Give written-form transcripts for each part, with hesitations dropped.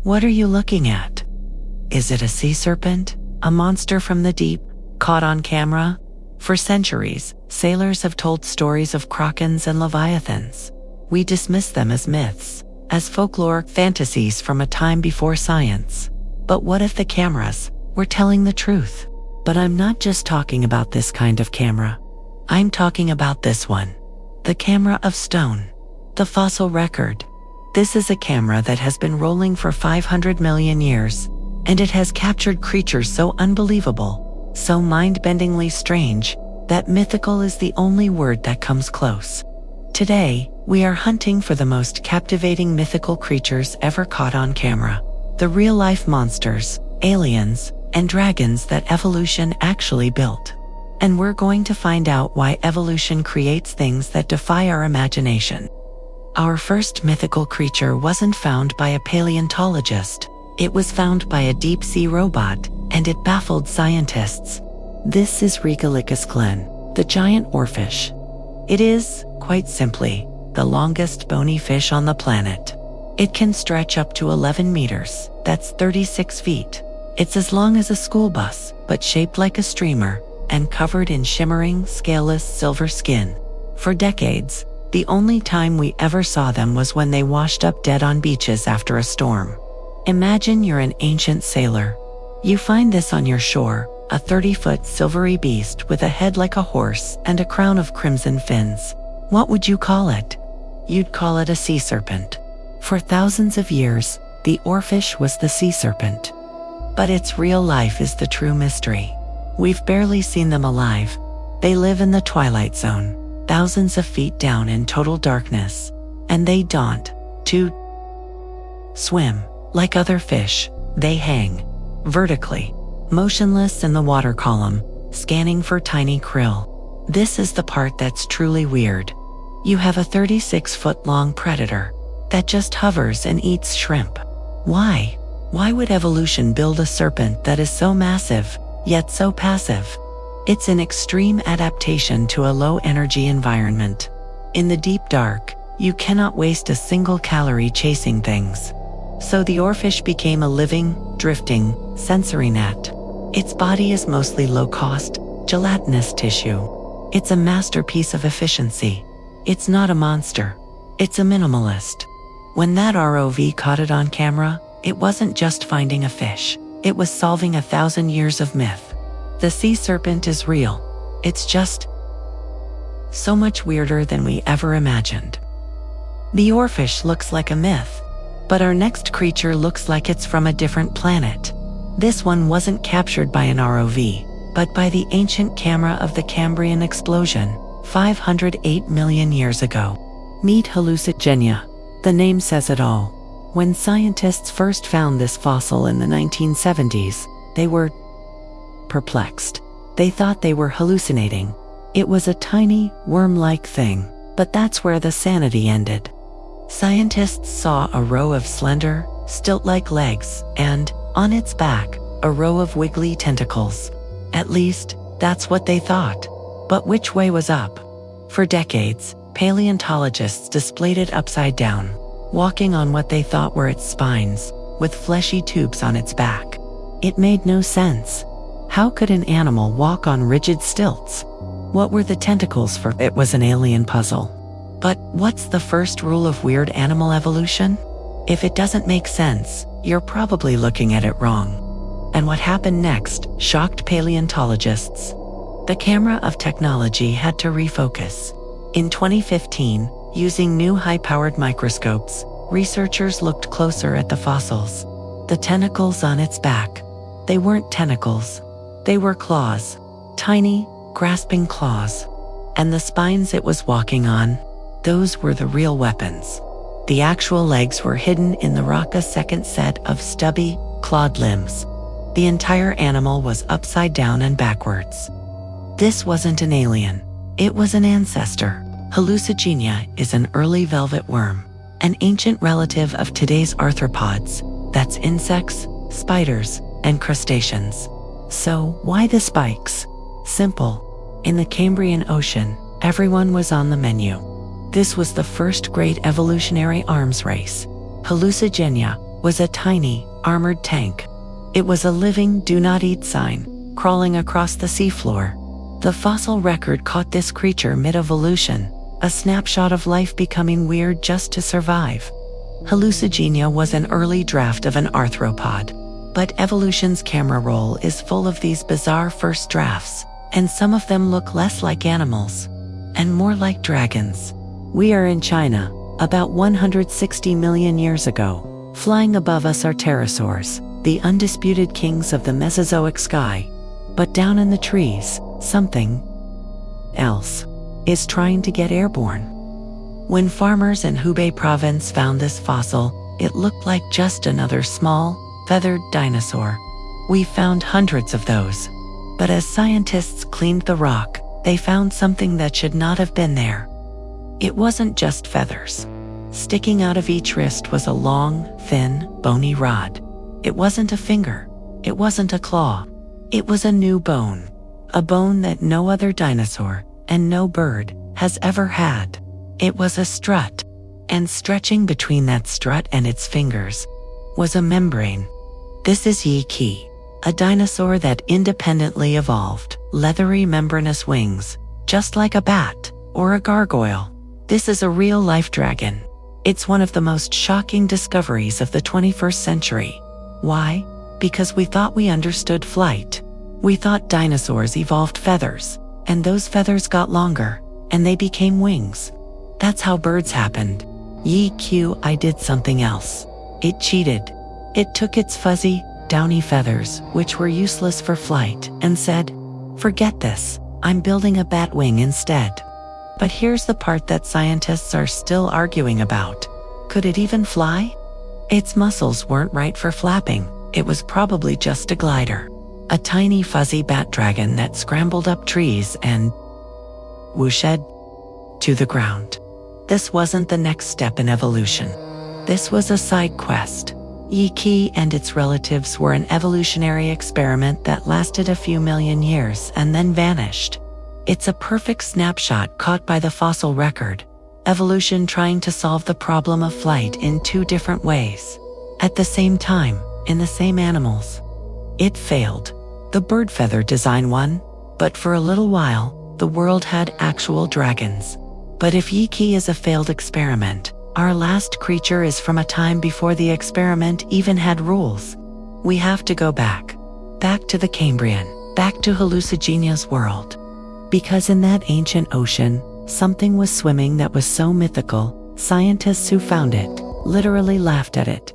What are you looking at? Is it a sea serpent? A monster from the deep, caught on camera? For centuries, sailors have told stories of krakens and leviathans. We dismiss them as myths, as folklore fantasies from a time before science. But what if the cameras were telling the truth? But I'm not just talking about this kind of camera. I'm talking about this one. The camera of stone. The fossil record. This is a camera that has been rolling for 500 million years, and it has captured creatures so unbelievable, so mind-bendingly strange, that mythical is the only word that comes close. Today, we are hunting for the most captivating mythical creatures ever caught on camera. The real-life monsters, aliens, and dragons that evolution actually built. And we're going to find out why evolution creates things that defy our imagination. Our first mythical creature wasn't found by a paleontologist. It was found by a deep-sea robot, and it baffled scientists. This is Regalecus glesne, the giant oarfish. It is, quite simply, the longest bony fish on the planet. It can stretch up to 11 meters, that's 36 feet. It's as long as a school bus, but shaped like a streamer, and covered in shimmering, scaleless silver skin. For decades, the only time we ever saw them was when they washed up dead on beaches after a storm. Imagine you're an ancient sailor. You find this on your shore, a 30-foot silvery beast with a head like a horse and a crown of crimson fins. What would you call it? You'd call it a sea serpent. For thousands of years, the oarfish was the sea serpent. But its real life is the true mystery. We've barely seen them alive. They live in the twilight zone, thousands of feet down in total darkness, and they don't swim. Like other fish, they hang vertically, motionless in the water column, scanning for tiny krill. This is the part that's truly weird. You have a 36-foot-long predator that just hovers and eats shrimp. Why? Why would evolution build a serpent that is so massive, yet so passive? It's an extreme adaptation to a low-energy environment. In the deep dark, you cannot waste a single calorie chasing things. So the oarfish became a living, drifting, sensory net. Its body is mostly low-cost, gelatinous tissue. It's a masterpiece of efficiency. It's not a monster. It's a minimalist. When that ROV caught it on camera, it wasn't just finding a fish. It was solving 1,000 years of myth. The sea serpent is real. It's just so much weirder than we ever imagined. The oarfish looks like a myth, but our next creature looks like it's from a different planet. This one wasn't captured by an ROV, but by the ancient camera of the Cambrian Explosion, 508 million years ago. Meet Hallucigenia. The name says it all. When scientists first found this fossil in the 1970s, they were perplexed. They thought they were hallucinating. It was a tiny, worm-like thing, but that's where the sanity ended. Scientists saw a row of slender, stilt-like legs and, on its back, a row of wiggly tentacles. At least, that's what they thought. But which way was up? For decades, paleontologists displayed it upside down, walking on what they thought were its spines, with fleshy tubes on its back. It made no sense. How could an animal walk on rigid stilts? What were the tentacles for? It was an alien puzzle. But what's the first rule of weird animal evolution? If it doesn't make sense, you're probably looking at it wrong. And what happened next shocked paleontologists. The camera of technology had to refocus. In 2015, using new high-powered microscopes, researchers looked closer at the fossils. The tentacles on its back. They weren't tentacles. They were claws. Tiny, grasping claws. And the spines it was walking on, those were the real weapons. The actual legs were hidden in the rock, a second set of stubby, clawed limbs. The entire animal was upside down and backwards. This wasn't an alien. It was an ancestor. Hallucigenia is an early velvet worm, an ancient relative of today's arthropods. That's insects, spiders, and crustaceans. So, why the spikes? Simple. In the Cambrian Ocean, everyone was on the menu. This was the first great evolutionary arms race. Hallucigenia, was a tiny, armored tank. It was a living "do not eat" sign, crawling across the seafloor. The fossil record caught this creature mid-evolution, a snapshot of life becoming weird just to survive. Hallucigenia was an early draft of an arthropod, but evolution's camera roll is full of these bizarre first drafts, and some of them look less like animals and more like dragons. We are in China, about 160 million years ago. Flying above us are pterosaurs, the undisputed kings of the Mesozoic sky. But down in the trees, something else is trying to get airborne. When farmers in Hubei province found this fossil, it looked like just another small, feathered dinosaur. We found hundreds of those. But as scientists cleaned the rock, they found something that should not have been there. It wasn't just feathers. Sticking out of each wrist was a long, thin, bony rod. It wasn't a finger. It wasn't a claw. It was a new bone. A bone that no other dinosaur, and no bird, has ever had. It was a strut. And stretching between that strut and its fingers was a membrane. This is Yi-Ki, a dinosaur that independently evolved leathery membranous wings, just like a bat or a gargoyle. This is a real-life dragon. It's one of the most shocking discoveries of the 21st century. Why? Because we thought we understood flight. We thought dinosaurs evolved feathers, and those feathers got longer, and they became wings. That's how birds happened. Yi-Ki did something else. It cheated. It took its fuzzy, downy feathers, which were useless for flight, and said, "Forget this, I'm building a bat wing instead." But here's the part that scientists are still arguing about. Could it even fly? Its muscles weren't right for flapping. It was probably just a glider. A tiny fuzzy bat dragon that scrambled up trees and whooshed to the ground. This wasn't the next step in evolution. This was a side quest. Yi-Ki and its relatives were an evolutionary experiment that lasted a few million years and then vanished. It's a perfect snapshot caught by the fossil record. Evolution trying to solve the problem of flight in two different ways. At the same time, in the same animals. It failed. The bird feather design won, but for a little while, the world had actual dragons. But if Yi-Ki is a failed experiment, our last creature is from a time before the experiment even had rules. We have to go back. Back to the Cambrian, back to Hallucigenia's world. Because in that ancient ocean, something was swimming that was so mythical, scientists who found it literally laughed at it.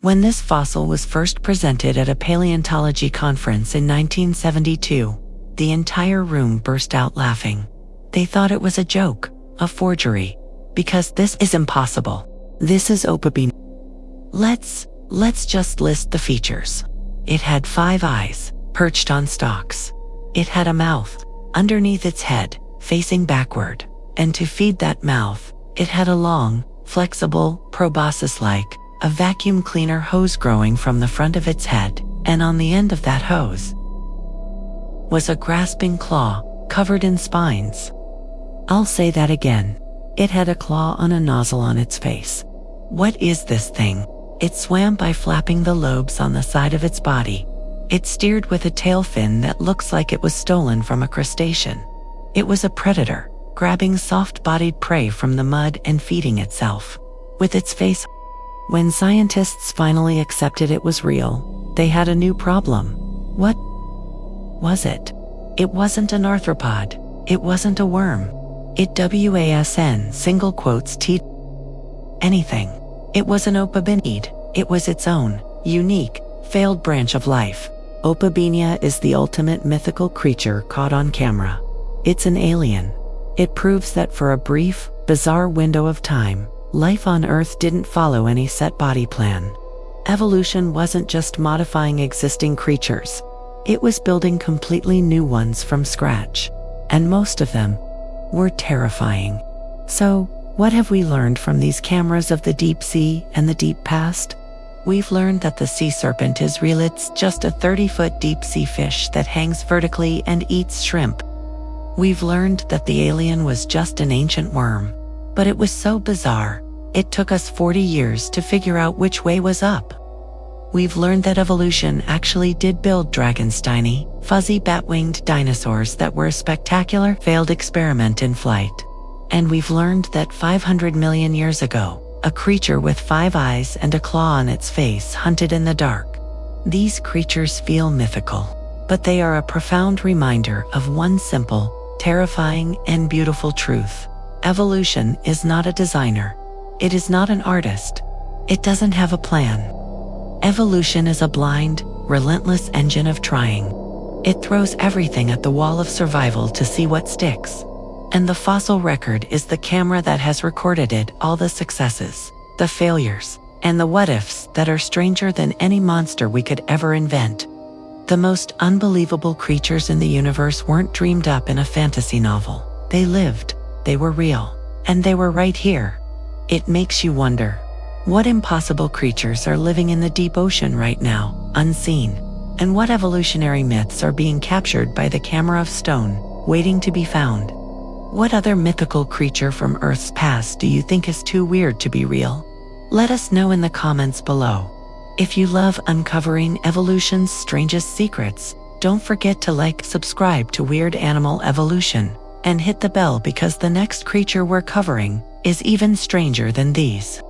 When this fossil was first presented at a paleontology conference in 1972, the entire room burst out laughing. They thought it was a joke, a forgery, because this is impossible. This is Opabinia. Let's just list the features. It had 5 eyes, perched on stalks. It had a mouth underneath its head, facing backward, and to feed that mouth, it had a long, flexible, proboscis-like, a vacuum cleaner hose growing from the front of its head, and on the end of that hose was a grasping claw, covered in spines. I'll say that again. It had a claw on a nozzle on its face. What is this thing? It swam by flapping the lobes on the side of its body. It steered with a tail fin that looks like it was stolen from a crustacean. It was a predator, grabbing soft-bodied prey from the mud and feeding itself with its face. When scientists finally accepted it was real, they had a new problem. What was it? It wasn't an arthropod. It wasn't a worm. It wasn single quotes t anything. It was an Opabinia. It was its own, unique, failed branch of life. Opabinia is the ultimate mythical creature caught on camera. It's an alien. It proves that for a brief, bizarre window of time, life on Earth didn't follow any set body plan. Evolution wasn't just modifying existing creatures. It was building completely new ones from scratch. And most of them were terrifying. So, what have we learned from these cameras of the deep sea and the deep past? We've learned that the sea serpent is real. It's just a 30-foot deep sea fish that hangs vertically and eats shrimp. We've learned that the alien was just an ancient worm. But it was so bizarre, It took us 40 years to figure out which way was up. We've learned that evolution actually did build dragonsteiny, fuzzy bat-winged dinosaurs that were a spectacular failed experiment in flight. And we've learned that 500 million years ago, a creature with 5 eyes and a claw on its face hunted in the dark. These creatures feel mythical, but they are a profound reminder of one simple, terrifying, and beautiful truth. Evolution is not a designer. It is not an artist. It doesn't have a plan. Evolution is a blind, relentless engine of trying. It throws everything at the wall of survival to see what sticks. And the fossil record is the camera that has recorded it, all the successes, the failures, and the what-ifs that are stranger than any monster we could ever invent. The most unbelievable creatures in the universe weren't dreamed up in a fantasy novel. They lived, they were real, and they were right here. It makes you wonder, what impossible creatures are living in the deep ocean right now, unseen? And what evolutionary myths are being captured by the camera of stone, waiting to be found? What other mythical creature from Earth's past do you think is too weird to be real? Let us know in the comments below. If you love uncovering evolution's strangest secrets, don't forget to like, subscribe to Weird Animal Evolution, and hit the bell because the next creature we're covering is even stranger than these.